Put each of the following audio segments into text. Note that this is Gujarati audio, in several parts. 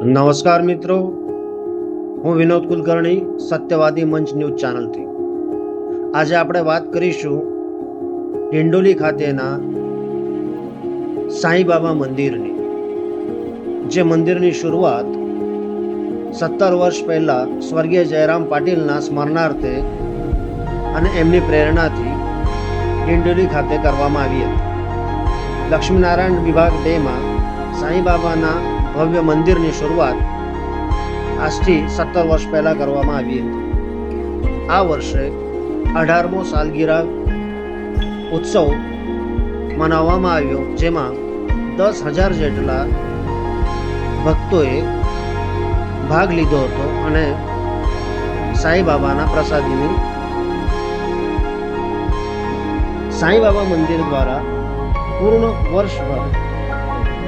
નમસ્કાર મિત્રો, હું વિનોદ કુલકર્ણી, સત્યવાદી મંચ ન્યૂઝ ચેનલથી. આજે આપણે વાત કરીશું ડિંડોલી ખાતેના સાંઈ બાબા મંદિરની. જે મંદિરની શરૂઆત 17 વર્ષ પહેલા સ્વર્ગીય જયરામ પાટીલના સ્મરણાર્થે અને એમની પ્રેરણાથી ડિંડોલી ખાતે કરવામાં આવી હતી. લક્ષ્મીનારાયણ વિભાગ 2માં સાંઈ બાબાના ભવ્ય મંદિરની શરૂઆત આજથી 17 વર્ષ પહેલાં કરવામાં આવી હતી. આ વર્ષે 18મો સાલગીરા ઉત્સવ મનાવવામાં આવ્યો, જેમાં 10,000 જેટલા ભક્તોએ ભાગ લીધો હતો અને સાંઈ બાબાના પ્રસાદીની સાંઈ બાબા મંદિર દ્વારા પૂર્ણ વર્ષભર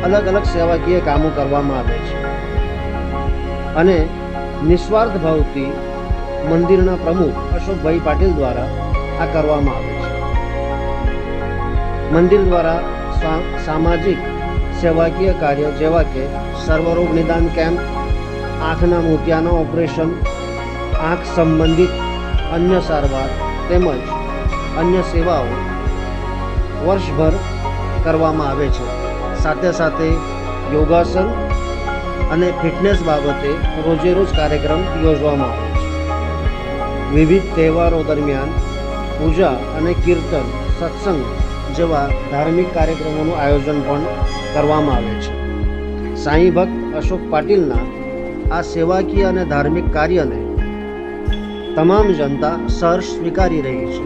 અલગ અલગ સેવાકીય કામો કરવામાં આવે છે અને નિસ્વાર્થ ભાવથી મંદિરના પ્રમુખ અશોકભાઈ પાટીલ દ્વારા આ કરવામાં આવે છે. મંદિર દ્વારા સામાજિક સેવાકીય કાર્ય જેવા કે સર્વરોગ નિદાન કેમ્પ, આંખના મોતિયાના ઓપરેશન, આંખ સંબંધિત અન્ય સારવાર તેમજ અન્ય સેવાઓ વર્ષભર કરવામાં આવે છે. સાથે સાથે યોગાસન અને ફિટનેસ બાબતે રોજે રોજ કાર્યક્રમ યોજવામાં આવે છે. વિવિધ તહેવારો દરમિયાન પૂજા અને કીર્તન, સત્સંગ જેવા ધાર્મિક કાર્યક્રમોનું આયોજન પણ કરવામાં આવે છે. સાંઈ ભક્ત અશોક પાટીલના આ સેવાકીય અને ધાર્મિક કાર્યને તમામ જનતા સહર્ષ સ્વીકારી રહી છે.